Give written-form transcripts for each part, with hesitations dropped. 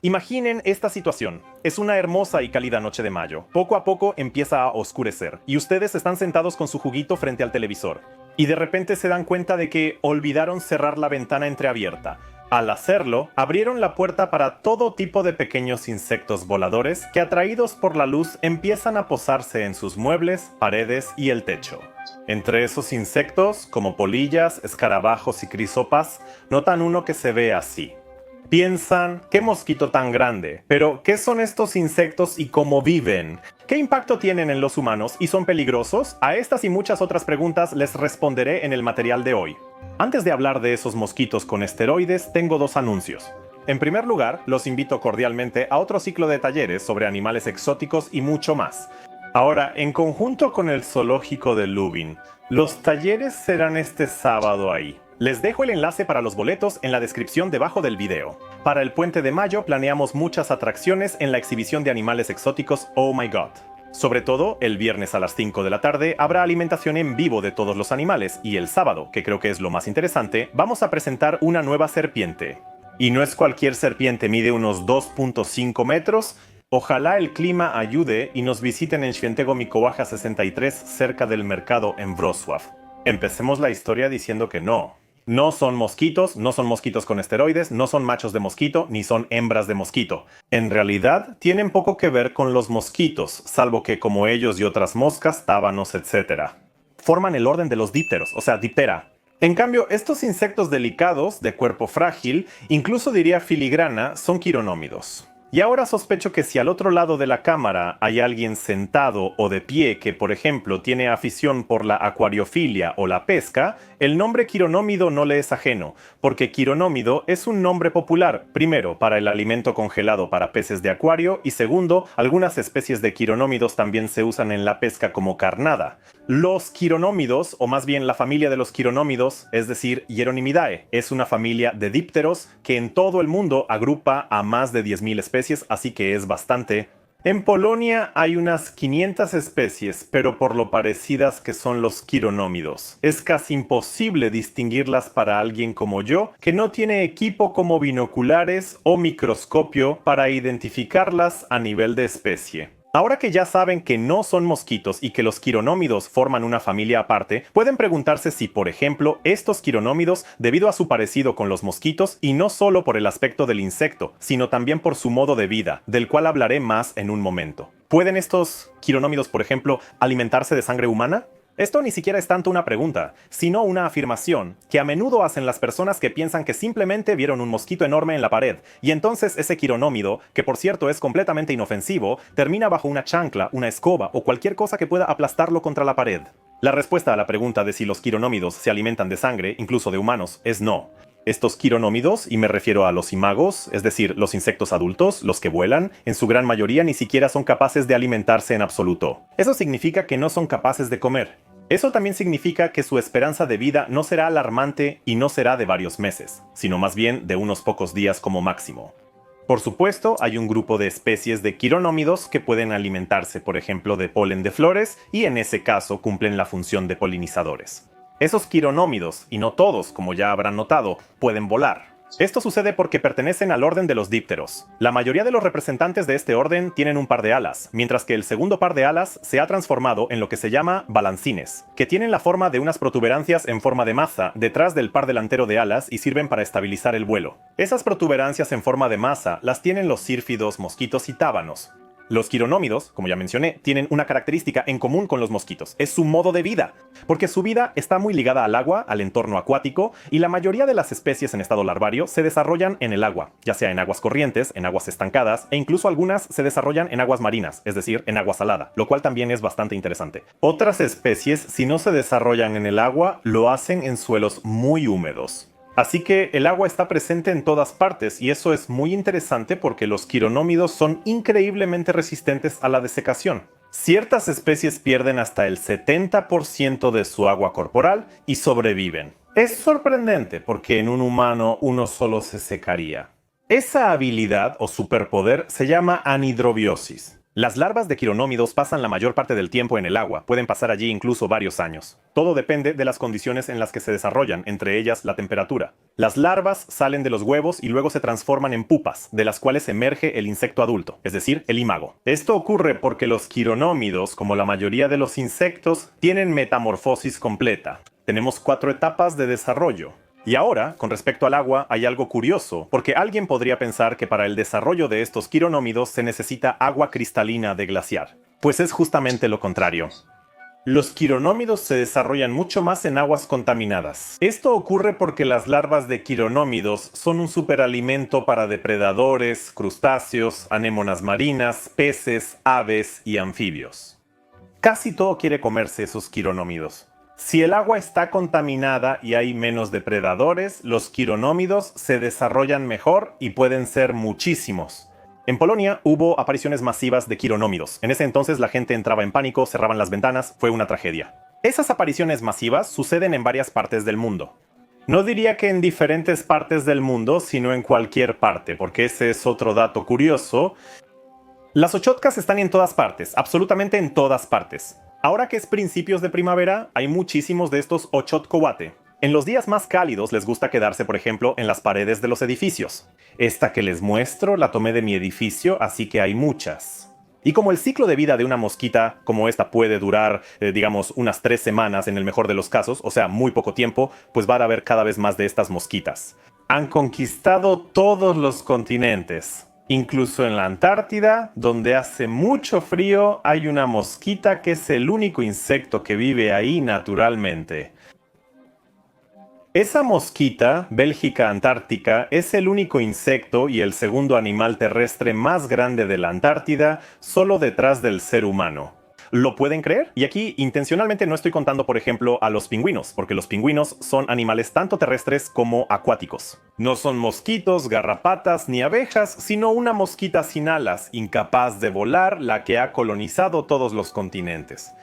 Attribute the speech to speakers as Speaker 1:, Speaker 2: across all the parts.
Speaker 1: Imaginen esta situación. Es una hermosa y cálida noche de mayo. Poco a poco empieza a oscurecer y ustedes están sentados con su juguito frente al televisor. Y de repente se dan cuenta de que olvidaron cerrar la ventana entreabierta. Al hacerlo, abrieron la puerta para todo tipo de pequeños insectos voladores que, atraídos por la luz, empiezan a posarse en sus muebles, paredes y el techo. Entre esos insectos, como polillas, escarabajos y crísopas, notan uno que se ve así. Piensan, ¿qué mosquito tan grande? Pero, ¿qué son estos insectos y cómo viven? ¿Qué impacto tienen en los humanos y son peligrosos? A estas y muchas otras preguntas les responderé en el material de hoy. Antes de hablar de esos mosquitos con esteroides, tengo dos anuncios. En primer lugar, los invito cordialmente a otro ciclo de talleres sobre animales exóticos y mucho más. Ahora, en conjunto con el zoológico de Lubin, los talleres serán este sábado ahí. Les dejo el enlace para los boletos en la descripción debajo del video. Para el puente de mayo planeamos muchas atracciones en la exhibición de animales exóticos Oh My God. Sobre todo, el viernes a las 5 de la tarde habrá alimentación en vivo de todos los animales y el sábado, que creo que es lo más interesante, vamos a presentar una nueva serpiente. Y no es cualquier serpiente, mide unos 2.5 metros. Ojalá el clima ayude y nos visiten en Świętego Mikołaja 63 cerca del mercado en Wrocław. Empecemos la historia diciendo que no. No son mosquitos con esteroides, no son machos de mosquito, ni son hembras de mosquito. En realidad, tienen poco que ver con los mosquitos, salvo que como ellos y otras moscas, tábanos, etc. forman el orden de los dípteros, o sea, diptera. En cambio, estos insectos delicados, de cuerpo frágil, incluso diría filigrana, son quironómidos. Y ahora sospecho que si al otro lado de la cámara hay alguien sentado o de pie que, por ejemplo, tiene afición por la acuariofilia o la pesca, el nombre quironómido no le es ajeno, porque quironómido es un nombre popular, primero, para el alimento congelado para peces de acuario y segundo, algunas especies de quironómidos también se usan en la pesca como carnada. Los quironómidos, o más bien la familia de los quironómidos, es decir, Hieronimidae, es una familia de dípteros que en todo el mundo agrupa a más de 10.000 especies, así que es bastante. En Polonia hay unas 500 especies, pero por lo parecidas que son los quironómidos, es casi imposible distinguirlas para alguien como yo, que no tiene equipo como binoculares o microscopio para identificarlas a nivel de especie. Ahora que ya saben que no son mosquitos y que los quironómidos forman una familia aparte, pueden preguntarse si, por ejemplo, estos quironómidos, debido a su parecido con los mosquitos, y no solo por el aspecto del insecto, sino también por su modo de vida, del cual hablaré más en un momento. ¿Pueden estos quironómidos, por ejemplo, alimentarse de sangre humana? Esto ni siquiera es tanto una pregunta, sino una afirmación, que a menudo hacen las personas que piensan que simplemente vieron un mosquito enorme en la pared, y entonces ese quironómido, que por cierto es completamente inofensivo, termina bajo una chancla, una escoba o cualquier cosa que pueda aplastarlo contra la pared. La respuesta a la pregunta de si los quironómidos se alimentan de sangre, incluso de humanos, es no. Estos quironómidos, y me refiero a los imagos, es decir, los insectos adultos, los que vuelan, en su gran mayoría ni siquiera son capaces de alimentarse en absoluto. Eso significa que no son capaces de comer. Eso también significa que su esperanza de vida no será alarmante y no será de varios meses, sino más bien de unos pocos días como máximo. Por supuesto, hay un grupo de especies de quironómidos que pueden alimentarse, por ejemplo, de polen de flores y en ese caso cumplen la función de polinizadores. Esos quironómidos, y no todos, como ya habrán notado, pueden volar. Esto sucede porque pertenecen al orden de los dípteros. La mayoría de los representantes de este orden tienen un par de alas, mientras que el segundo par de alas se ha transformado en lo que se llama balancines, que tienen la forma de unas protuberancias en forma de maza detrás del par delantero de alas y sirven para estabilizar el vuelo. Esas protuberancias en forma de maza las tienen los sírfidos, mosquitos y tábanos. Los quironómidos, como ya mencioné, tienen una característica en común con los mosquitos, es su modo de vida, porque su vida está muy ligada al agua, al entorno acuático, y la mayoría de las especies en estado larvario se desarrollan en el agua, ya sea en aguas corrientes, en aguas estancadas, e incluso algunas se desarrollan en aguas marinas, es decir, en agua salada, lo cual también es bastante interesante. Otras especies, si no se desarrollan en el agua, lo hacen en suelos muy húmedos. Así que el agua está presente en todas partes y eso es muy interesante porque los quironómidos son increíblemente resistentes a la desecación. Ciertas especies pierden hasta el 70% de su agua corporal y sobreviven. Es sorprendente porque en un humano uno solo se secaría. Esa habilidad o superpoder se llama anhidrobiosis. Las larvas de quironómidos pasan la mayor parte del tiempo en el agua, pueden pasar allí incluso varios años. Todo depende de las condiciones en las que se desarrollan, entre ellas la temperatura. Las larvas salen de los huevos y luego se transforman en pupas, de las cuales emerge el insecto adulto, es decir, el imago. Esto ocurre porque los quironómidos, como la mayoría de los insectos, tienen metamorfosis completa. Tenemos 4 etapas de desarrollo. Y ahora, con respecto al agua, hay algo curioso, porque alguien podría pensar que para el desarrollo de estos quironómidos se necesita agua cristalina de glaciar. Pues es justamente lo contrario. Los quironómidos se desarrollan mucho más en aguas contaminadas. Esto ocurre porque las larvas de quironómidos son un superalimento para depredadores, crustáceos, anémonas marinas, peces, aves y anfibios. Casi todo quiere comerse esos quironómidos. Si el agua está contaminada y hay menos depredadores, los quironómidos se desarrollan mejor y pueden ser muchísimos. En Polonia hubo apariciones masivas de quironómidos. En ese entonces la gente entraba en pánico, cerraban las ventanas, fue una tragedia. Esas apariciones masivas suceden en varias partes del mundo. No diría que en diferentes partes del mundo, sino en cualquier parte, porque ese es otro dato curioso. Las ochotcas están en todas partes, absolutamente en todas partes. Ahora que es principios de primavera, hay muchísimos de estos ochotcohuate. En los días más cálidos les gusta quedarse, por ejemplo, en las paredes de los edificios. Esta que les muestro la tomé de mi edificio, así que hay muchas. Y como el ciclo de vida de una mosquita como esta puede durar, digamos, unas 3 semanas en el mejor de los casos, o sea, muy poco tiempo, pues va a haber cada vez más de estas mosquitas. Han conquistado todos los continentes. Incluso en la Antártida, donde hace mucho frío, hay una mosquita que es el único insecto que vive ahí naturalmente. Esa mosquita, Bélgica antártica, es el único insecto y el segundo animal terrestre más grande de la Antártida, solo detrás del ser humano. ¿Lo pueden creer? Y aquí intencionalmente no estoy contando, por ejemplo, a los pingüinos, porque los pingüinos son animales tanto terrestres como acuáticos. No son mosquitos, garrapatas ni abejas, sino una mosquita sin alas, incapaz de volar, la que ha colonizado todos los continentes.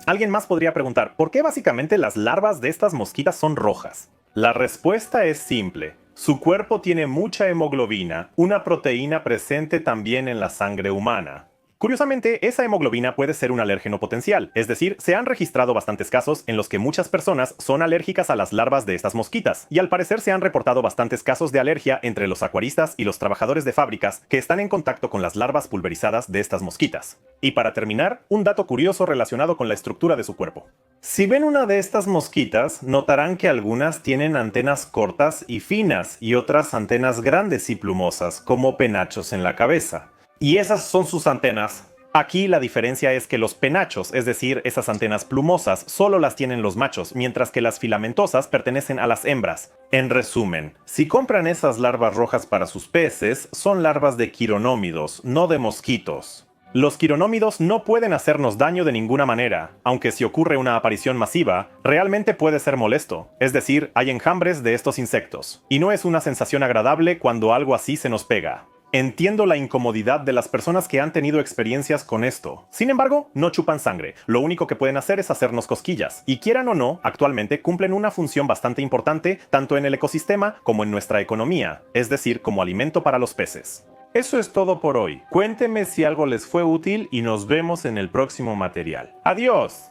Speaker 1: Alguien más podría preguntar, ¿por qué básicamente las larvas de estas mosquitas son rojas? La respuesta es simple. Su cuerpo tiene mucha hemoglobina, una proteína presente también en la sangre humana. Curiosamente, esa hemoglobina puede ser un alérgeno potencial, es decir, se han registrado bastantes casos en los que muchas personas son alérgicas a las larvas de estas mosquitas, y al parecer se han reportado bastantes casos de alergia entre los acuaristas y los trabajadores de fábricas que están en contacto con las larvas pulverizadas de estas mosquitas. Y para terminar, un dato curioso relacionado con la estructura de su cuerpo. Si ven una de estas mosquitas, notarán que algunas tienen antenas cortas y finas y otras antenas grandes y plumosas, como penachos en la cabeza. Y esas son sus antenas. Aquí la diferencia es que los penachos, es decir, esas antenas plumosas, solo las tienen los machos, mientras que las filamentosas pertenecen a las hembras. En resumen, si compran esas larvas rojas para sus peces, son larvas de quironómidos, no de mosquitos. Los quironómidos no pueden hacernos daño de ninguna manera, aunque si ocurre una aparición masiva, realmente puede ser molesto. Es decir, hay enjambres de estos insectos. Y no es una sensación agradable cuando algo así se nos pega. Entiendo la incomodidad de las personas que han tenido experiencias con esto. Sin embargo, no chupan sangre. Lo único que pueden hacer es hacernos cosquillas. Y quieran o no, actualmente cumplen una función bastante importante tanto en el ecosistema como en nuestra economía, es decir, como alimento para los peces. Eso es todo por hoy. Cuéntenme si algo les fue útil y nos vemos en el próximo material. ¡Adiós!